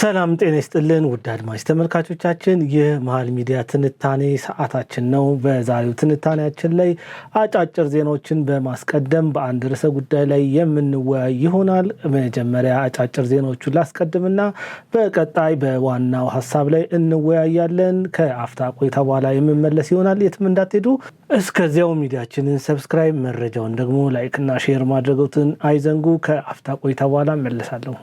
ሰላም ጤና ይስጥልን ውድ አድማጭ ተመልካቾቻችን፣ ይህ መሃል ሚዲያ ትንታኔ ሰዓታችን ነው። በዛሬው ትንታኔያችን ላይ አጫጭር ዜናዎችን በማስቀደም በአንድ ርዕሰ ጉዳይ ላይ የምንወያይ ይሆናል። መጀመሪያ አጫጭር ዜናዎቹን ላስቀድምና በቀጣይ በዋናው ሀሳብ ላይ እንወያያለን። ከአፍታ ቆይታ በኋላ የምመለስ ይሆናል። የትም እንዳትሄዱ። እስከዚያው ሚዲያችንን ሰብስክራይብ፣ መረጃውን ደግሞ ላይክና ሼር ማድረጎትን አይዘንጉ። ከአፍታ ቆይታ በኋላ እመለሳለሁ።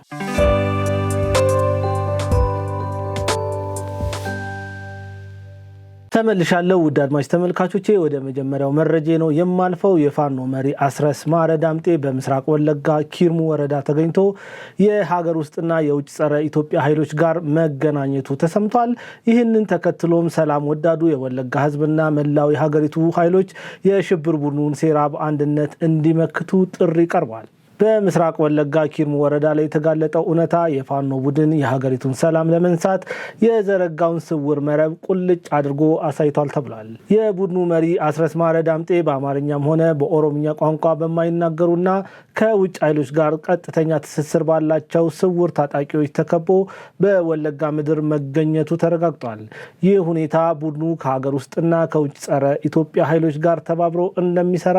ተመልሻለሁ ውድ አድማጭ ተመልካቾቼ። ወደ መጀመሪያው መረጃ ነው የማልፈው። የፋኖ መሪ አስረስ ማረ ዳምጤ በምስራቅ ወለጋ ኪርሙ ወረዳ ተገኝቶ የሀገር ውስጥና የውጭ ጸረ ኢትዮጵያ ኃይሎች ጋር መገናኘቱ ተሰምቷል። ይህንን ተከትሎም ሰላም ወዳዱ የወለጋ ሕዝብና መላው የሀገሪቱ ኃይሎች የሽብር ቡድኑን ሴራ በአንድነት እንዲመክቱ ጥሪ ቀርቧል። በምስራቅ ወለጋ ኪርሙ ወረዳ ላይ የተጋለጠው እውነታ የፋኖ ቡድን የሀገሪቱን ሰላም ለመንሳት የዘረጋውን ስውር መረብ ቁልጭ አድርጎ አሳይቷል ተብሏል። የቡድኑ መሪ አስረስ ማረ ዳምጤ በአማርኛም ሆነ በኦሮምኛ ቋንቋ በማይናገሩና ከውጭ ኃይሎች ጋር ቀጥተኛ ትስስር ባላቸው ስውር ታጣቂዎች ተከቦ በወለጋ ምድር መገኘቱ ተረጋግጧል። ይህ ሁኔታ ቡድኑ ከሀገር ውስጥና ከውጭ ጸረ ኢትዮጵያ ኃይሎች ጋር ተባብሮ እንደሚሰራ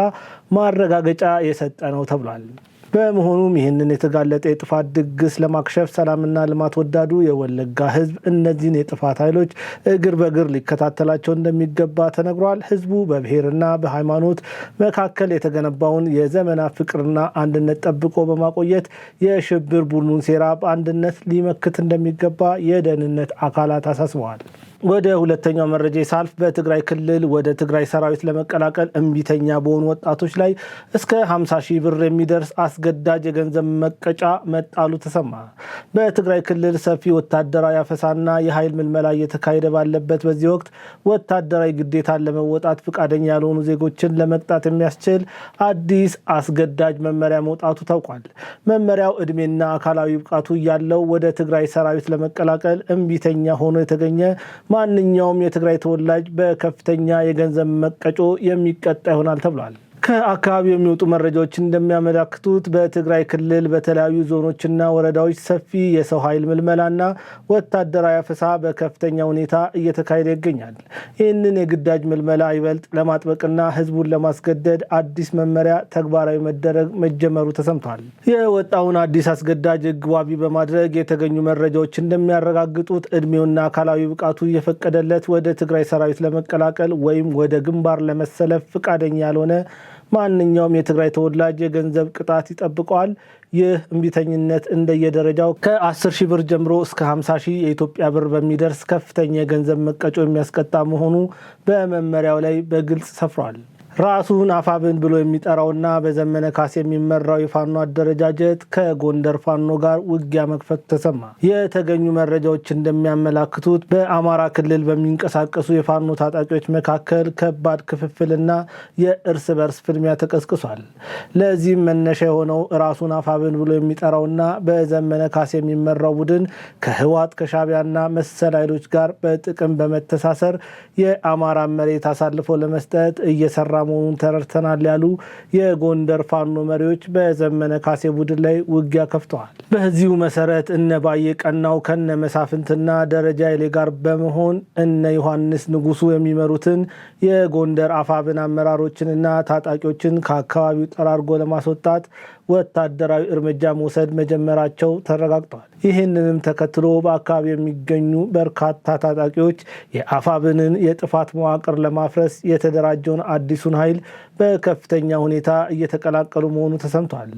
ማረጋገጫ የሰጠ ነው ተብሏል። በመሆኑም ይህንን የተጋለጠ የጥፋት ድግስ ለማክሸፍ ሰላምና ልማት ወዳዱ የወለጋ ሕዝብ እነዚህን የጥፋት ኃይሎች እግር በእግር ሊከታተላቸው እንደሚገባ ተነግሯል። ሕዝቡ በብሔርና በሃይማኖት መካከል የተገነባውን የዘመናት ፍቅርና አንድነት ጠብቆ በማቆየት የሽብር ቡድኑን ሴራ በአንድነት ሊመክት እንደሚገባ የደህንነት አካላት አሳስበዋል። ወደ ሁለተኛው መረጃ ሳልፍ በትግራይ ክልል ወደ ትግራይ ሰራዊት ለመቀላቀል እምቢተኛ በሆኑ ወጣቶች ላይ እስከ 50,000 ብር የሚደርስ አስገዳጅ የገንዘብ መቀጫ መጣሉ ተሰማ። በትግራይ ክልል ሰፊ ወታደራዊ አፈሳና የኃይል ምልመላ እየተካሄደ ባለበት በዚህ ወቅት ወታደራዊ ግዴታን ለመወጣት ፈቃደኛ ያልሆኑ ዜጎችን ለመቅጣት የሚያስችል አዲስ አስገዳጅ መመሪያ መውጣቱ ታውቋል። መመሪያው ዕድሜና አካላዊ ብቃቱ ያለው ወደ ትግራይ ሰራዊት ለመቀላቀል እምቢተኛ ሆኖ የተገኘ ማንኛውም የትግራይ ተወላጅ በከፍተኛ የገንዘብ መቀጮ የሚቀጣ ይሆናል ተብሏል። ከአካባቢው የሚወጡ መረጃዎች እንደሚያመለክቱት በትግራይ ክልል በተለያዩ ዞኖችና ወረዳዎች ሰፊ የሰው ኃይል ምልመላና ወታደራዊ አፈሳ በከፍተኛ ሁኔታ እየተካሄደ ይገኛል። ይህንን የግዳጅ ምልመላ ይበልጥ ለማጥበቅና ሕዝቡን ለማስገደድ አዲስ መመሪያ ተግባራዊ መደረግ መጀመሩ ተሰምቷል። የወጣውን አዲስ አስገዳጅ ሕግ ዋቢ በማድረግ የተገኙ መረጃዎች እንደሚያረጋግጡት ዕድሜውና አካላዊ ብቃቱ እየፈቀደለት ወደ ትግራይ ሰራዊት ለመቀላቀል ወይም ወደ ግንባር ለመሰለፍ ፈቃደኛ ያልሆነ ማንኛውም የትግራይ ተወላጅ የገንዘብ ቅጣት ይጠብቀዋል። ይህ እምቢተኝነት እንደየደረጃው ከ10,000 ብር ጀምሮ እስከ 50,000 የኢትዮጵያ ብር በሚደርስ ከፍተኛ የገንዘብ መቀጮ የሚያስቀጣ መሆኑ በመመሪያው ላይ በግልጽ ሰፍሯል። ራሱን አፋብን ብሎ የሚጠራውና በዘመነ ካሴ የሚመራው የፋኖ አደረጃጀት ከጎንደር ፋኖ ጋር ውጊያ መክፈቱ ተሰማ። የተገኙ መረጃዎች እንደሚያመላክቱት በአማራ ክልል በሚንቀሳቀሱ የፋኖ ታጣቂዎች መካከል ከባድ ክፍፍልና የእርስ በርስ ፍልሚያ ተቀስቅሷል። ለዚህም መነሻ የሆነው ራሱን አፋብን ብሎ የሚጠራውና በዘመነ ካሴ የሚመራው ቡድን ከህወሓት ከሻዕቢያና መሰል ኃይሎች ጋር በጥቅም በመተሳሰር የአማራ መሬት አሳልፎ ለመስጠት እየሰራ መሆኑን ተረድተናል ያሉ የጎንደር ፋኖ መሪዎች በዘመነ ካሴ ቡድን ላይ ውጊያ ከፍተዋል። በዚሁ መሰረት እነ ባየ ቀናው ከነ መሳፍንትና ደረጃ ኃይሌ ጋር በመሆን እነ ዮሐንስ ንጉሱ የሚመሩትን የጎንደር አፋብን አመራሮችንና ታጣቂዎችን ከአካባቢው ጠራርጎ ለማስወጣት ወታደራዊ እርምጃ መውሰድ መጀመራቸው ተረጋግጧል። ይህንንም ተከትሎ በአካባቢው የሚገኙ በርካታ ታጣቂዎች የአፋብንን የጥፋት መዋቅር ለማፍረስ የተደራጀውን አዲሱን ኃይል በከፍተኛ ሁኔታ እየተቀላቀሉ መሆኑ ተሰምቷል።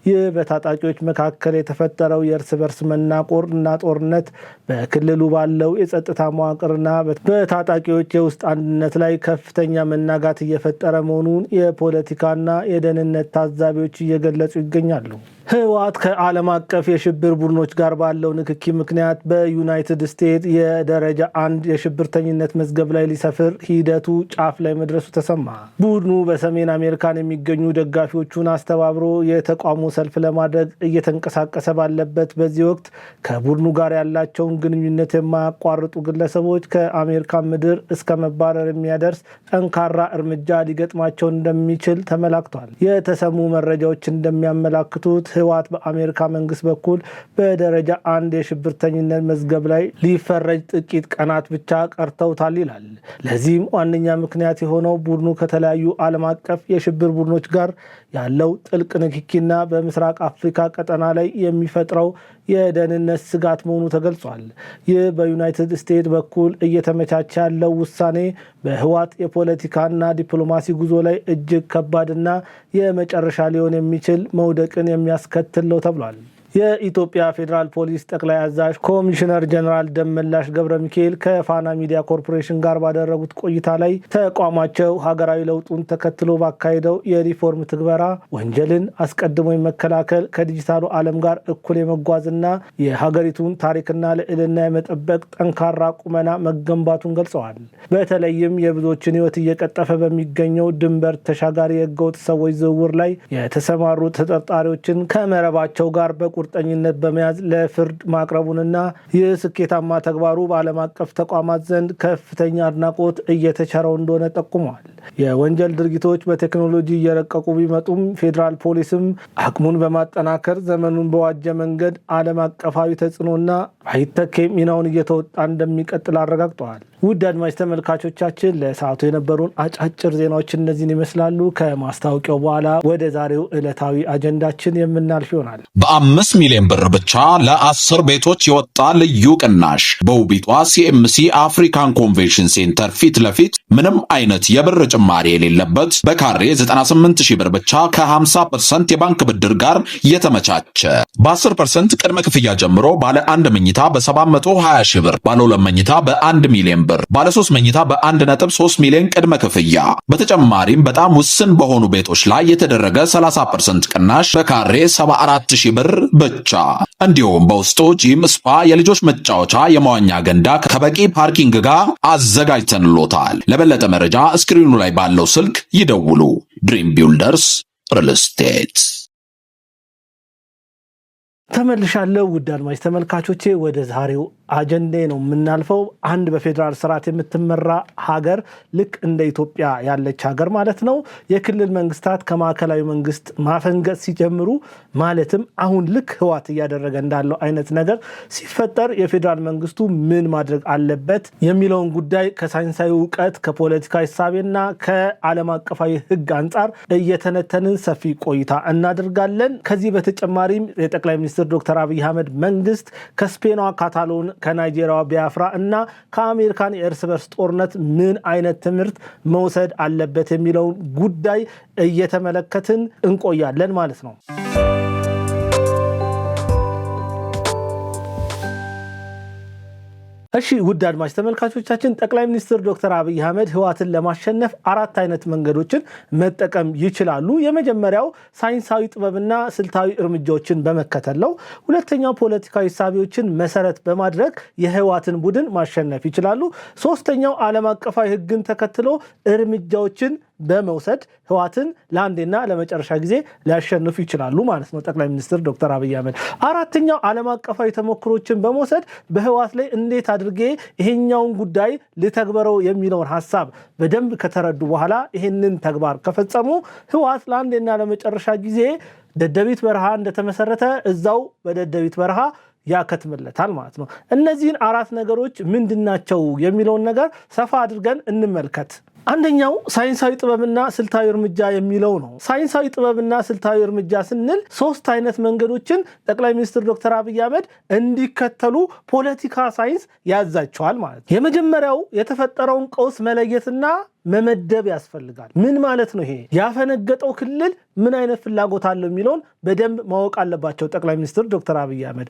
ይህ በታጣቂዎች መካከል የተፈጠረው የእርስ በርስ መናቆር እና ጦርነት በክልሉ ባለው የጸጥታ መዋቅርና በታጣቂዎች የውስጥ አንድነት ላይ ከፍተኛ መናጋት እየፈጠረ መሆኑን የፖለቲካና የደህንነት ታዛቢዎች እየገለጹ ይገኛሉ። ህወሓት ከዓለም አቀፍ የሽብር ቡድኖች ጋር ባለው ንክኪ ምክንያት በዩናይትድ ስቴትስ የደረጃ 1 የሽብርተኝነት መዝገብ ላይ ሊሰፍር ሂደቱ ጫፍ ላይ መድረሱ ተሰማ። ቡድኑ በሰሜን አሜሪካን የሚገኙ ደጋፊዎቹን አስተባብሮ የተቃውሞ ሰልፍ ለማድረግ እየተንቀሳቀሰ ባለበት በዚህ ወቅት ከቡድኑ ጋር ያላቸውን ግንኙነት የማያቋርጡ ግለሰቦች ከአሜሪካን ምድር እስከ መባረር የሚያደርስ ጠንካራ እርምጃ ሊገጥማቸው እንደሚችል ተመላክቷል። የተሰሙ መረጃዎች እንደሚያመላክቱት ህወሓት በአሜሪካ መንግስት በኩል በደረጃ 1 የሽብርተኝነት መዝገብ ላይ ሊፈረጅ ጥቂት ቀናት ብቻ ቀርተውታል ይላል። ለዚህም ዋነኛ ምክንያት የሆነው ቡድኑ ከተለያዩ ዓለም አቀፍ የሽብር ቡድኖች ጋር ያለው ጥልቅ ንክኪና በምስራቅ አፍሪካ ቀጠና ላይ የሚፈጥረው የደህንነት ስጋት መሆኑ ተገልጿል። ይህ በዩናይትድ ስቴትስ በኩል እየተመቻቸ ያለው ውሳኔ በህወሓት የፖለቲካና ዲፕሎማሲ ጉዞ ላይ እጅግ ከባድና የመጨረሻ ሊሆን የሚችል መውደቅን የሚያስከትል ነው ተብሏል። የኢትዮጵያ ፌዴራል ፖሊስ ጠቅላይ አዛዥ ኮሚሽነር ጀነራል ደመላሽ ገብረ ሚካኤል ከፋና ሚዲያ ኮርፖሬሽን ጋር ባደረጉት ቆይታ ላይ ተቋማቸው ሀገራዊ ለውጡን ተከትሎ ባካሄደው የሪፎርም ትግበራ ወንጀልን አስቀድሞ የመከላከል ከዲጂታሉ ዓለም ጋር እኩል የመጓዝና የሀገሪቱን ታሪክና ልዕልና የመጠበቅ ጠንካራ ቁመና መገንባቱን ገልጸዋል። በተለይም የብዙዎችን ሕይወት እየቀጠፈ በሚገኘው ድንበር ተሻጋሪ የህገወጥ ሰዎች ዝውውር ላይ የተሰማሩ ተጠርጣሪዎችን ከመረባቸው ጋር ቁርጠኝነት በመያዝ ለፍርድ ማቅረቡንና ይህ ስኬታማ ተግባሩ በዓለም አቀፍ ተቋማት ዘንድ ከፍተኛ አድናቆት እየተቸረው እንደሆነ ጠቁመዋል። የወንጀል ድርጊቶች በቴክኖሎጂ እየረቀቁ ቢመጡም ፌዴራል ፖሊስም አቅሙን በማጠናከር ዘመኑን በዋጀ መንገድ ዓለም አቀፋዊ ተጽዕኖና አይተኬ ሚናውን እየተወጣ እንደሚቀጥል አረጋግጠዋል። ውድ አድማጭ ተመልካቾቻችን ለሰዓቱ የነበሩን አጫጭር ዜናዎች እነዚህን ይመስላሉ። ከማስታወቂያው በኋላ ወደ ዛሬው ዕለታዊ አጀንዳችን የምናልፍ ይሆናል። በ5 ሚሊዮን ብር ብቻ ለ10 ቤቶች የወጣ ልዩ ቅናሽ በውቢቷ ሲኤምሲ አፍሪካን ኮንቬንሽን ሴንተር ፊት ለፊት ምንም አይነት የብር ጭማሪ የሌለበት በካሬ 98,000 ብር ብቻ ከ50% የባንክ ብድር ጋር የተመቻቸ በ10% ቅድመ ክፍያ ጀምሮ ባለ 1 መኝታ በ720,000 ብር፣ ባለ 2 መኝታ በ1 ሚሊዮን ብር፣ ባለ 3 መኝታ በ1.3 ሚሊዮን ቅድመ ክፍያ። በተጨማሪም በጣም ውስን በሆኑ ቤቶች ላይ የተደረገ 30% ቅናሽ በካሬ 74,000 ብር ብቻ። እንዲሁም በውስጡ ጂም፣ ስፓ፣ የልጆች መጫወቻ፣ የመዋኛ ገንዳ ከበቂ ፓርኪንግ ጋር አዘጋጅተንሎታል። ለበለጠ መረጃ ስክሪኑ ላይ ባለው ስልክ ይደውሉ። ድሪም ቢልደርስ ሪል ስቴት። ተመልሻለሁ። ውድ አድማጭ ተመልካቾቼ ወደ ዛሬው አጀንዳ ነው የምናልፈው። አንድ በፌዴራል ስርዓት የምትመራ ሀገር ልክ እንደ ኢትዮጵያ ያለች ሀገር ማለት ነው የክልል መንግስታት ከማዕከላዊ መንግስት ማፈንገጥ ሲጀምሩ ማለትም አሁን ልክ ህወሓት እያደረገ እንዳለው አይነት ነገር ሲፈጠር የፌዴራል መንግስቱ ምን ማድረግ አለበት የሚለውን ጉዳይ ከሳይንሳዊ እውቀት ከፖለቲካ ሂሳቤና ከዓለም አቀፋዊ ህግ አንጻር እየተነተንን ሰፊ ቆይታ እናደርጋለን። ከዚህ በተጨማሪም የጠቅላይ ሚኒስትር ዶክተር አብይ አህመድ መንግስት ከስፔኗ ካታሎን ከናይጄሪያዋ ቢያፍራ እና ከአሜሪካን የእርስ በርስ ጦርነት ምን አይነት ትምህርት መውሰድ አለበት የሚለውን ጉዳይ እየተመለከትን እንቆያለን ማለት ነው። እሺ ውድ አድማጭ ተመልካቾቻችን ጠቅላይ ሚኒስትር ዶክተር አብይ አህመድ ህወሓትን ለማሸነፍ 4 አይነት መንገዶችን መጠቀም ይችላሉ። የመጀመሪያው ሳይንሳዊ ጥበብና ስልታዊ እርምጃዎችን በመከተል ነው። ሁለተኛው ፖለቲካዊ ሂሳቦችን መሰረት በማድረግ የህወሓትን ቡድን ማሸነፍ ይችላሉ። ሶስተኛው ዓለም አቀፋዊ ህግን ተከትሎ እርምጃዎችን በመውሰድ ህወሓትን ለአንዴና ለመጨረሻ ጊዜ ሊያሸንፉ ይችላሉ ማለት ነው ጠቅላይ ሚኒስትር ዶክተር አብይ አህመድ። አራተኛው ዓለም አቀፋዊ ተሞክሮችን በመውሰድ በህወሓት ላይ እንዴት አድርጌ ይሄኛውን ጉዳይ ልተግበረው የሚለውን ሐሳብ በደንብ ከተረዱ በኋላ ይሄንን ተግባር ከፈጸሙ ህወሓት ለአንዴና ለመጨረሻ ጊዜ ደደቢት በረሃ እንደተመሰረተ እዛው በደደቢት በረሃ ያከትምለታል ማለት ነው። እነዚህን 4 ነገሮች ምንድናቸው የሚለውን ነገር ሰፋ አድርገን እንመልከት። አንደኛው ሳይንሳዊ ጥበብና ስልታዊ እርምጃ የሚለው ነው። ሳይንሳዊ ጥበብና ስልታዊ እርምጃ ስንል 3 አይነት መንገዶችን ጠቅላይ ሚኒስትር ዶክተር አብይ አህመድ እንዲከተሉ ፖለቲካ ሳይንስ ያዛቸዋል ማለት ነው። የመጀመሪያው የተፈጠረውን ቀውስ መለየትና መመደብ ያስፈልጋል። ምን ማለት ነው? ይሄ ያፈነገጠው ክልል ምን አይነት ፍላጎት አለው የሚለውን በደንብ ማወቅ አለባቸው ጠቅላይ ሚኒስትር ዶክተር አብይ አህመድ።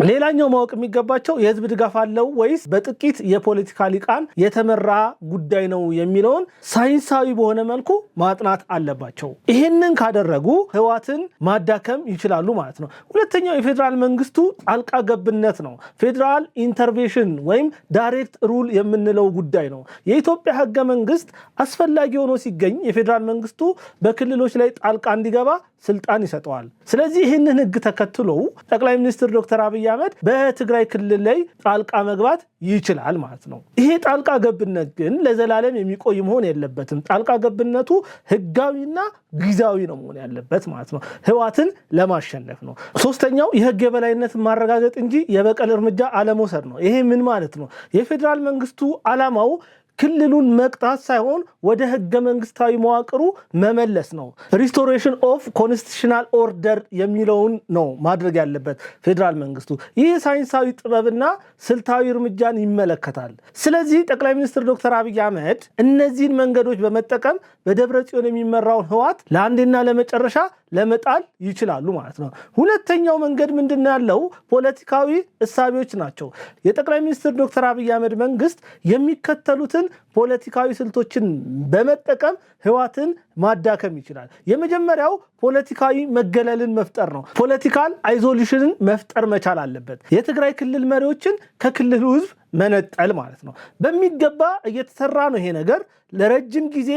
ሌላኛው ማወቅ የሚገባቸው የህዝብ ድጋፍ አለው ወይስ በጥቂት የፖለቲካ ሊቃን የተመራ ጉዳይ ነው የሚለውን ሳይንሳዊ በሆነ መልኩ ማጥናት አለባቸው። ይሄንን ካደረጉ ህወሓትን ማዳከም ይችላሉ ማለት ነው። ሁለተኛው የፌዴራል መንግስቱ ጣልቃ ገብነት ነው። ፌዴራል ኢንተርቬንሽን ወይም ዳይሬክት ሩል የምንለው ጉዳይ ነው። የኢትዮጵያ ህገ መንግስት አስፈላጊ ሆኖ ሲገኝ የፌዴራል መንግስቱ በክልሎች ላይ ጣልቃ እንዲገባ ስልጣን ይሰጠዋል። ስለዚህ ይህንን ህግ ተከትሎ ጠቅላይ ሚኒስትር ዶክተር አብይ አህመድ በትግራይ ክልል ላይ ጣልቃ መግባት ይችላል ማለት ነው። ይሄ ጣልቃ ገብነት ግን ለዘላለም የሚቆይ መሆን የለበትም። ጣልቃ ገብነቱ ህጋዊና ጊዜያዊ ነው መሆን ያለበት ማለት ነው። ህወሓትን ለማሸነፍ ነው። ሶስተኛው የህግ የበላይነት ማረጋገጥ እንጂ የበቀል እርምጃ አለመውሰድ ነው። ይሄ ምን ማለት ነው? የፌዴራል መንግስቱ ዓላማው ክልሉን መቅጣት ሳይሆን ወደ ህገ መንግስታዊ መዋቅሩ መመለስ ነው። ሪስቶሬሽን ኦፍ ኮንስቲቱሽናል ኦርደር የሚለውን ነው ማድረግ ያለበት ፌዴራል መንግስቱ። ይህ ሳይንሳዊ ጥበብና ስልታዊ እርምጃን ይመለከታል። ስለዚህ ጠቅላይ ሚኒስትር ዶክተር አብይ አህመድ እነዚህን መንገዶች በመጠቀም በደብረ ጽዮን የሚመራውን ህወሓት ለአንዴና ለመጨረሻ ለመጣል ይችላሉ ማለት ነው። ሁለተኛው መንገድ ምንድነው ያለው? ፖለቲካዊ እሳቤዎች ናቸው። የጠቅላይ ሚኒስትር ዶክተር አብይ አህመድ መንግስት የሚከተሉትን ፖለቲካዊ ስልቶችን በመጠቀም ህወሓትን ማዳከም ይችላል። የመጀመሪያው ፖለቲካዊ መገለልን መፍጠር ነው። ፖለቲካል አይዞሌሽንን መፍጠር መቻል አለበት። የትግራይ ክልል መሪዎችን ከክልሉ ህዝብ መነጠል ማለት ነው። በሚገባ እየተሰራ ነው ይሄ ነገር። ለረጅም ጊዜ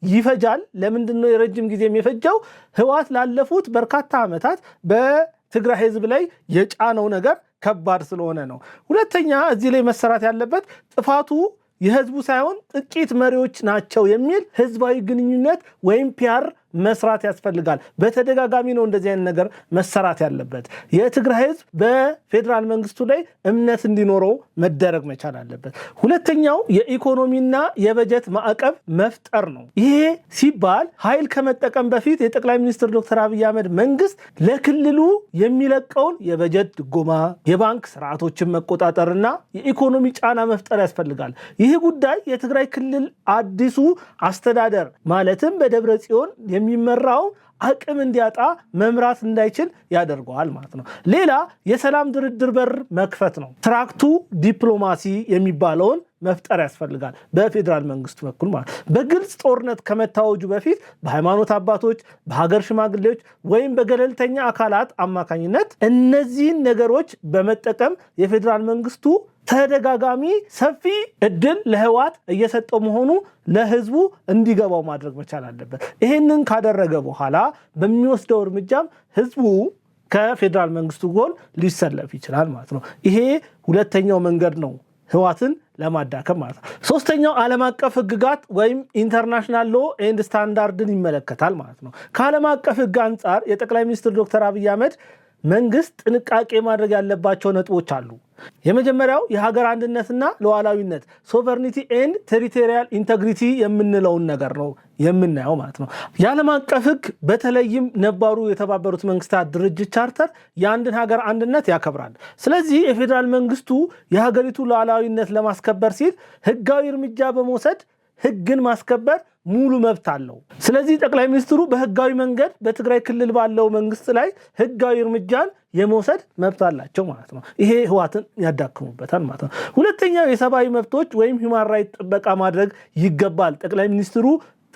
ይፈጃል። ለምንድነው የረጅም ጊዜ የሚፈጀው? ህወሓት ላለፉት በርካታ ዓመታት በትግራይ ህዝብ ላይ የጫነው ነገር ከባድ ስለሆነ ነው። ሁለተኛ እዚህ ላይ መሰራት ያለበት ጥፋቱ የህዝቡ ሳይሆን ጥቂት መሪዎች ናቸው የሚል ህዝባዊ ግንኙነት ወይም ፒአር መስራት ያስፈልጋል። በተደጋጋሚ ነው እንደዚህ አይነት ነገር መሰራት ያለበት። የትግራይ ህዝብ በፌዴራል መንግስቱ ላይ እምነት እንዲኖረው መደረግ መቻል አለበት። ሁለተኛው የኢኮኖሚና የበጀት ማዕቀብ መፍጠር ነው። ይሄ ሲባል ኃይል ከመጠቀም በፊት የጠቅላይ ሚኒስትር ዶክተር አብይ አህመድ መንግስት ለክልሉ የሚለቀውን የበጀት ድጎማ፣ የባንክ ስርዓቶችን መቆጣጠርና የኢኮኖሚ ጫና መፍጠር ያስፈልጋል። ይህ ጉዳይ የትግራይ ክልል አዲሱ አስተዳደር ማለትም በደብረ ጽዮን የሚመራው አቅም እንዲያጣ መምራት እንዳይችል ያደርገዋል ማለት ነው። ሌላ የሰላም ድርድር በር መክፈት ነው። ትራክቱ ዲፕሎማሲ የሚባለውን መፍጠር ያስፈልጋል በፌዴራል መንግስቱ በኩል ማለት። በግልጽ ጦርነት ከመታወጁ በፊት በሃይማኖት አባቶች፣ በሀገር ሽማግሌዎች ወይም በገለልተኛ አካላት አማካኝነት እነዚህን ነገሮች በመጠቀም የፌዴራል መንግስቱ ተደጋጋሚ ሰፊ እድል ለህወሓት እየሰጠው መሆኑ ለህዝቡ እንዲገባው ማድረግ መቻል አለበት። ይሄንን ካደረገ በኋላ በሚወስደው እርምጃም ህዝቡ ከፌዴራል መንግስቱ ጎን ሊሰለፍ ይችላል ማለት ነው። ይሄ ሁለተኛው መንገድ ነው ህወሓትን ለማዳከም ማለት ነው። ሶስተኛው ዓለም አቀፍ ህግጋት ወይም ኢንተርናሽናል ሎ ኤንድ ስታንዳርድን ይመለከታል ማለት ነው። ከዓለም አቀፍ ህግ አንጻር የጠቅላይ ሚኒስትር ዶክተር አብይ አህመድ መንግስት ጥንቃቄ ማድረግ ያለባቸው ነጥቦች አሉ። የመጀመሪያው የሀገር አንድነትና ሉዓላዊነት ሶቨርኒቲ ኤንድ ቴሪቶሪያል ኢንተግሪቲ የምንለውን ነገር ነው የምናየው ማለት ነው። የዓለም አቀፍ ህግ በተለይም ነባሩ የተባበሩት መንግስታት ድርጅት ቻርተር የአንድን ሀገር አንድነት ያከብራል። ስለዚህ የፌዴራል መንግስቱ የሀገሪቱ ሉዓላዊነት ለማስከበር ሲል ህጋዊ እርምጃ በመውሰድ ህግን ማስከበር ሙሉ መብት አለው። ስለዚህ ጠቅላይ ሚኒስትሩ በህጋዊ መንገድ በትግራይ ክልል ባለው መንግስት ላይ ህጋዊ እርምጃን የመውሰድ መብት አላቸው ማለት ነው። ይሄ ህወሓትን ያዳክሙበታል ማለት ነው። ሁለተኛው የሰብአዊ መብቶች ወይም ሂውማን ራይት ጥበቃ ማድረግ ይገባል። ጠቅላይ ሚኒስትሩ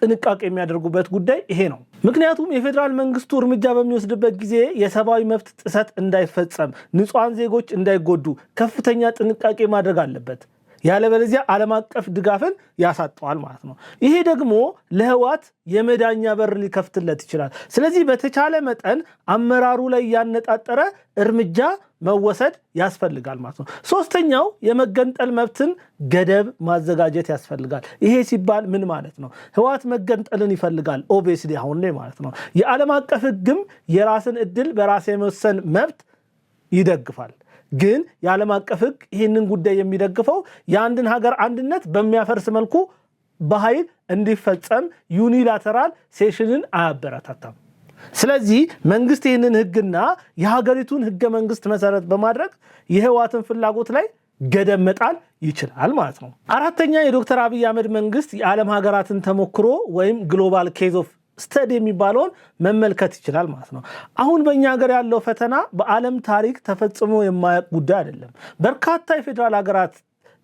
ጥንቃቄ የሚያደርጉበት ጉዳይ ይሄ ነው። ምክንያቱም የፌዴራል መንግስቱ እርምጃ በሚወስድበት ጊዜ የሰብአዊ መብት ጥሰት እንዳይፈጸም፣ ንጹሃን ዜጎች እንዳይጎዱ ከፍተኛ ጥንቃቄ ማድረግ አለበት። ያለበለዚያ ዓለም አቀፍ ድጋፍን ያሳጠዋል ማለት ነው። ይሄ ደግሞ ለህወሓት የመዳኛ በር ሊከፍትለት ይችላል። ስለዚህ በተቻለ መጠን አመራሩ ላይ ያነጣጠረ እርምጃ መወሰድ ያስፈልጋል ማለት ነው። ሶስተኛው የመገንጠል መብትን ገደብ ማዘጋጀት ያስፈልጋል። ይሄ ሲባል ምን ማለት ነው? ህወሓት መገንጠልን ይፈልጋል ኦብቪየስሊ አሁን ላይ ማለት ነው። የዓለም አቀፍ ህግም የራስን እድል በራስ የመወሰን መብት ይደግፋል። ግን የዓለም አቀፍ ህግ ይህንን ጉዳይ የሚደግፈው የአንድን ሀገር አንድነት በሚያፈርስ መልኩ በኃይል እንዲፈጸም ዩኒላተራል ሴሽንን አያበረታታም። ስለዚህ መንግስት ይህንን ህግና የሀገሪቱን ህገ መንግስት መሰረት በማድረግ የህወሓትን ፍላጎት ላይ ገደብ መጣል ይችላል ማለት ነው። አራተኛ የዶክተር አብይ አህመድ መንግስት የዓለም ሀገራትን ተሞክሮ ወይም ግሎባል ኬዝ ኦፍ ስተዲ የሚባለውን መመልከት ይችላል ማለት ነው። አሁን በእኛ ሀገር ያለው ፈተና በዓለም ታሪክ ተፈጽሞ የማያውቅ ጉዳይ አይደለም። በርካታ የፌዴራል ሀገራት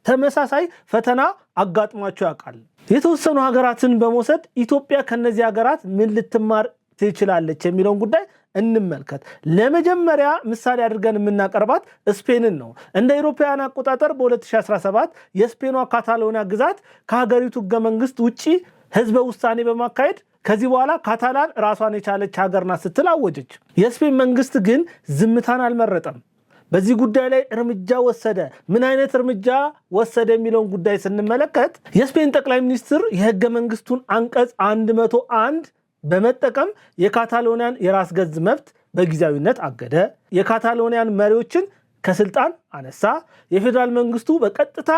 ተመሳሳይ ፈተና አጋጥሟቸው ያውቃል። የተወሰኑ ሀገራትን በመውሰድ ኢትዮጵያ ከነዚህ ሀገራት ምን ልትማር ትችላለች የሚለውን ጉዳይ እንመልከት። ለመጀመሪያ ምሳሌ አድርገን የምናቀርባት ስፔንን ነው። እንደ አውሮፓውያን አቆጣጠር በ2017 የስፔኗ ካታሎኒያ ግዛት ከሀገሪቱ ህገ መንግስት ውጪ ህዝበ ውሳኔ በማካሄድ ከዚህ በኋላ ካታላን ራሷን የቻለች ሀገር ናት ስትል አወጀች። የስፔን መንግስት ግን ዝምታን አልመረጠም። በዚህ ጉዳይ ላይ እርምጃ ወሰደ። ምን አይነት እርምጃ ወሰደ የሚለውን ጉዳይ ስንመለከት የስፔን ጠቅላይ ሚኒስትር የህገ መንግስቱን አንቀጽ 101 በመጠቀም የካታሎኒያን የራስ ገዝ መብት በጊዜያዊነት አገደ። የካታሎኒያን መሪዎችን ከስልጣን አነሳ። የፌዴራል መንግስቱ በቀጥታ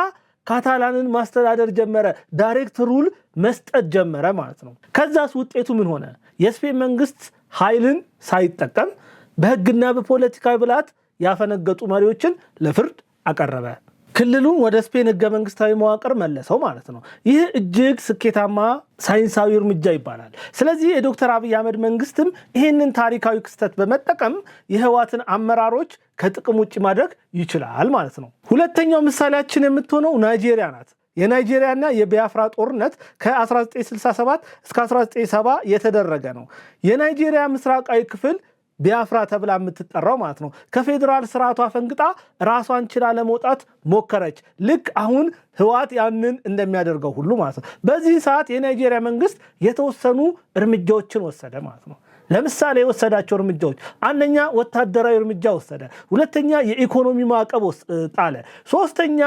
ካታላንን ማስተዳደር ጀመረ። ዳይሬክት ሩል መስጠት ጀመረ ማለት ነው። ከዛስ ውጤቱ ምን ሆነ? የስፔን መንግስት ኃይልን ሳይጠቀም በህግና በፖለቲካዊ ብልሃት ያፈነገጡ መሪዎችን ለፍርድ አቀረበ። ክልሉን ወደ ስፔን ህገ መንግስታዊ መዋቅር መለሰው ማለት ነው። ይህ እጅግ ስኬታማ ሳይንሳዊ እርምጃ ይባላል። ስለዚህ የዶክተር አብይ አህመድ መንግስትም ይህንን ታሪካዊ ክስተት በመጠቀም የህወሓትን አመራሮች ከጥቅም ውጭ ማድረግ ይችላል ማለት ነው። ሁለተኛው ምሳሌያችን የምትሆነው ናይጄሪያ ናት። የናይጄሪያና የቢያፍራ ጦርነት ከ1967 እስከ 1970 የተደረገ ነው። የናይጄሪያ ምስራቃዊ ክፍል ቢያፍራ ተብላ የምትጠራው ማለት ነው ከፌዴራል ስርዓቷ ፈንግጣ ራሷን ችላ ለመውጣት ሞከረች። ልክ አሁን ህወሓት ያንን እንደሚያደርገው ሁሉ ማለት ነው። በዚህ ሰዓት የናይጄሪያ መንግስት የተወሰኑ እርምጃዎችን ወሰደ ማለት ነው። ለምሳሌ የወሰዳቸው እርምጃዎች፣ አንደኛ ወታደራዊ እርምጃ ወሰደ። ሁለተኛ የኢኮኖሚ ማዕቀብ ጣለ። ሶስተኛ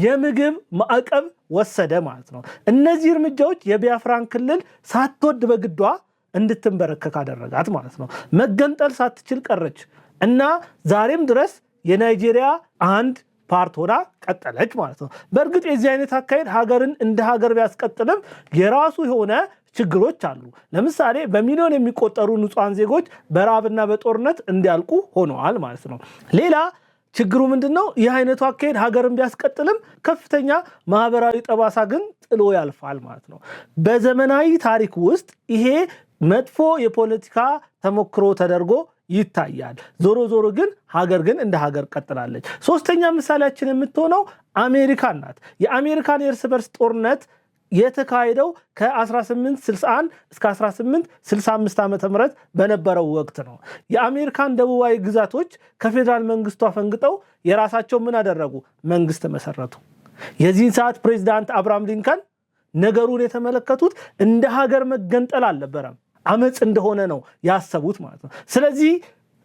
የምግብ ማዕቀብ ወሰደ ማለት ነው። እነዚህ እርምጃዎች የቢያፍራን ክልል ሳትወድ በግዷ እንድትንበረከክ አደረጋት ማለት ነው። መገንጠል ሳትችል ቀረች እና ዛሬም ድረስ የናይጄሪያ አንድ ፓርት ሆና ቀጠለች ማለት ነው። በእርግጥ የዚህ አይነት አካሄድ ሀገርን እንደ ሀገር ቢያስቀጥልም የራሱ የሆነ ችግሮች አሉ። ለምሳሌ በሚሊዮን የሚቆጠሩ ንጹሃን ዜጎች በረሃብና በጦርነት እንዲያልቁ ሆነዋል ማለት ነው። ሌላ ችግሩ ምንድነው? ይህ አይነቱ አካሄድ ሀገርን ቢያስቀጥልም ከፍተኛ ማህበራዊ ጠባሳ ግን ጥሎ ያልፋል ማለት ነው። በዘመናዊ ታሪክ ውስጥ ይሄ መጥፎ የፖለቲካ ተሞክሮ ተደርጎ ይታያል። ዞሮ ዞሮ ግን ሀገር ግን እንደ ሀገር ቀጥላለች። ሶስተኛ ምሳሌያችን የምትሆነው አሜሪካን ናት። የአሜሪካን የእርስ በርስ ጦርነት የተካሄደው ከ1861 እስከ 1865 ዓ.ም በነበረው ወቅት ነው። የአሜሪካን ደቡባዊ ግዛቶች ከፌዴራል መንግስቱ አፈንግጠው የራሳቸው ምን አደረጉ? መንግስት መሰረቱ። የዚህን ሰዓት ፕሬዚዳንት አብርሃም ሊንከን ነገሩን የተመለከቱት እንደ ሀገር መገንጠል አልነበረም፣ አመጽ እንደሆነ ነው ያሰቡት ማለት ነው። ስለዚህ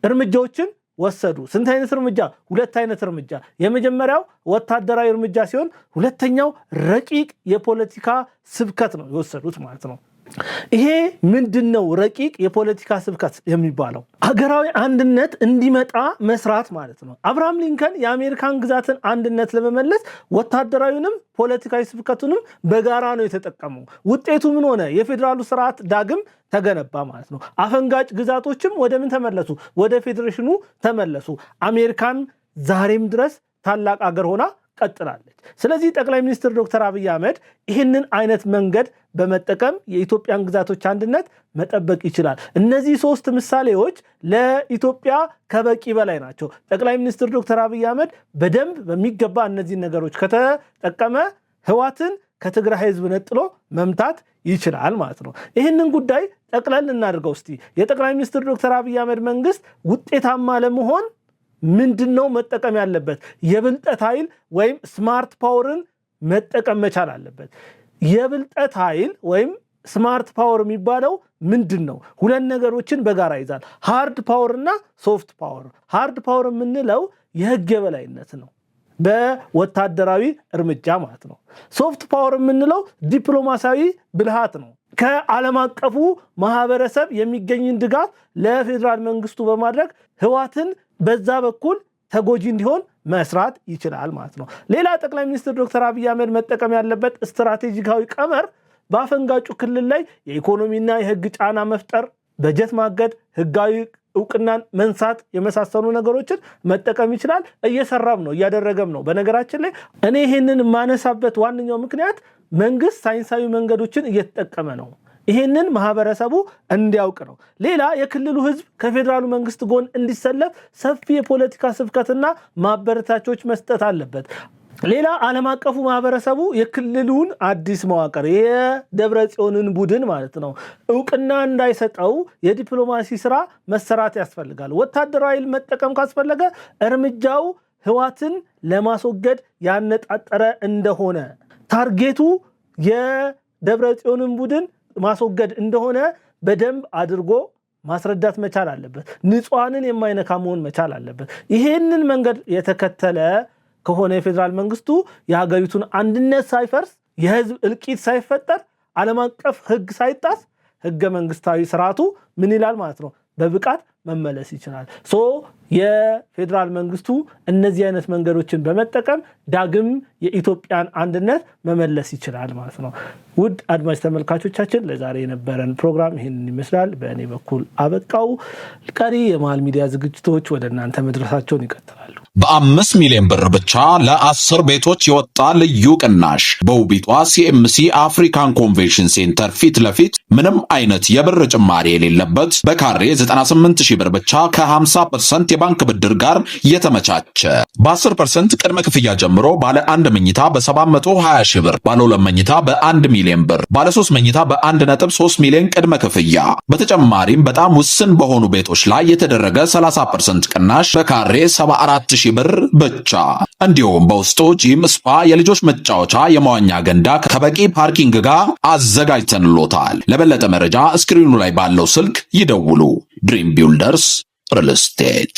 እርምጃዎችን ወሰዱ። ስንት አይነት እርምጃ? ሁለት አይነት እርምጃ። የመጀመሪያው ወታደራዊ እርምጃ ሲሆን ሁለተኛው ረቂቅ የፖለቲካ ስብከት ነው የወሰዱት ማለት ነው። ይሄ ምንድነው? ረቂቅ የፖለቲካ ስብከት የሚባለው ሀገራዊ አንድነት እንዲመጣ መስራት ማለት ነው። አብርሃም ሊንከን የአሜሪካን ግዛትን አንድነት ለመመለስ ወታደራዊንም ፖለቲካዊ ስብከቱንም በጋራ ነው የተጠቀመው። ውጤቱ ምን ሆነ? የፌዴራሉ ስርዓት ዳግም ተገነባ ማለት ነው። አፈንጋጭ ግዛቶችም ወደ ምን ተመለሱ? ወደ ፌዴሬሽኑ ተመለሱ። አሜሪካን ዛሬም ድረስ ታላቅ አገር ሆና ቀጥላለች። ስለዚህ ጠቅላይ ሚኒስትር ዶክተር አብይ አህመድ ይህንን አይነት መንገድ በመጠቀም የኢትዮጵያን ግዛቶች አንድነት መጠበቅ ይችላል። እነዚህ ሶስት ምሳሌዎች ለኢትዮጵያ ከበቂ በላይ ናቸው። ጠቅላይ ሚኒስትር ዶክተር አብይ አህመድ በደንብ በሚገባ እነዚህ ነገሮች ከተጠቀመ ህወሓትን ከትግራይ ህዝብ ነጥሎ መምታት ይችላል ማለት ነው። ይህንን ጉዳይ ጠቅለል እናድርገው እስቲ። የጠቅላይ ሚኒስትር ዶክተር አብይ አህመድ መንግስት ውጤታማ ለመሆን ምንድነው መጠቀም ያለበት? የብልጠት ኃይል ወይም ስማርት ፓወርን መጠቀም መቻል አለበት። የብልጠት ኃይል ወይም ስማርት ፓወር የሚባለው ምንድነው? ሁለት ነገሮችን በጋራ ይዛል። ሃርድ ፓወር እና ሶፍት ፓወር። ሃርድ ፓወር የምንለው የህግ የበላይነት ነው፣ በወታደራዊ እርምጃ ማለት ነው። ሶፍት ፓወር የምንለው ዲፕሎማሲያዊ ብልሃት ነው። ከዓለም አቀፉ ማህበረሰብ የሚገኝን ድጋፍ ለፌዴራል መንግስቱ በማድረግ ህወሓትን በዛ በኩል ተጎጂ እንዲሆን መስራት ይችላል ማለት ነው። ሌላ ጠቅላይ ሚኒስትር ዶክተር አብይ አህመድ መጠቀም ያለበት ስትራቴጂካዊ ቀመር በአፈንጋጩ ክልል ላይ የኢኮኖሚና የህግ ጫና መፍጠር፣ በጀት ማገድ፣ ህጋዊ እውቅናን መንሳት የመሳሰሉ ነገሮችን መጠቀም ይችላል። እየሰራም ነው፣ እያደረገም ነው። በነገራችን ላይ እኔ ይሄንን የማነሳበት ዋነኛው ምክንያት መንግስት ሳይንሳዊ መንገዶችን እየተጠቀመ ነው። ይሄንን ማህበረሰቡ እንዲያውቅ ነው። ሌላ የክልሉ ህዝብ ከፌዴራሉ መንግስት ጎን እንዲሰለፍ ሰፊ የፖለቲካ ስብከትና ማበረታቾች መስጠት አለበት። ሌላ ዓለም አቀፉ ማህበረሰቡ የክልሉን አዲስ መዋቅር የደብረ ጽዮንን ቡድን ማለት ነው እውቅና እንዳይሰጠው የዲፕሎማሲ ስራ መሰራት ያስፈልጋል። ወታደራዊ ኃይል መጠቀም ካስፈለገ እርምጃው ህወሓትን ለማስወገድ ያነጣጠረ እንደሆነ ታርጌቱ የደብረ ጽዮንን ቡድን ማስወገድ እንደሆነ በደንብ አድርጎ ማስረዳት መቻል አለበት። ንጹሃንን የማይነካ መሆን መቻል አለበት። ይሄንን መንገድ የተከተለ ከሆነ የፌዴራል መንግስቱ የሀገሪቱን አንድነት ሳይፈርስ፣ የህዝብ እልቂት ሳይፈጠር፣ ዓለም አቀፍ ህግ ሳይጣስ ህገ መንግስታዊ ስርዓቱ ምን ይላል ማለት ነው በብቃት መመለስ ይችላል። የፌዴራል መንግስቱ እነዚህ አይነት መንገዶችን በመጠቀም ዳግም የኢትዮጵያን አንድነት መመለስ ይችላል ማለት ነው። ውድ አድማጭ ተመልካቾቻችን ለዛሬ የነበረን ፕሮግራም ይህንን ይመስላል። በእኔ በኩል አበቃው። ቀሪ የመሃል ሚዲያ ዝግጅቶች ወደ እናንተ መድረሳቸውን ይቀጥላሉ። በ5 ሚሊዮን ብር ብቻ ለ10 ቤቶች የወጣ ልዩ ቅናሽ በውቢቷ ሲኤምሲ አፍሪካን ኮንቬንሽን ሴንተር ፊት ለፊት ምንም አይነት የብር ጭማሪ የሌለበት በካሬ 98,000 ብር ብቻ ከ50% የባንክ ብድር ጋር የተመቻቸ በ10% ቅድመ ክፍያ ጀምሮ ባለ 1 መኝታ በ720,000 ብር፣ ባለ 2 መኝታ በ1 ሚሊዮን ብር፣ ባለ 3 መኝታ በ1.3 ሚሊዮን ቅድመ ክፍያ። በተጨማሪም በጣም ውስን በሆኑ ቤቶች ላይ የተደረገ 30% ቅናሽ በካሬ 74,000 ብር ብቻ። እንዲሁም በውስጡ ጂም፣ ስፓ፣ የልጆች መጫወቻ፣ የመዋኛ ገንዳ ከበቂ ፓርኪንግ ጋር አዘጋጅተንሎታል። ለበለጠ መረጃ ስክሪኑ ላይ ባለው ስልክ ይደውሉ። ድሪም ቢልደርስ ሪል ስቴት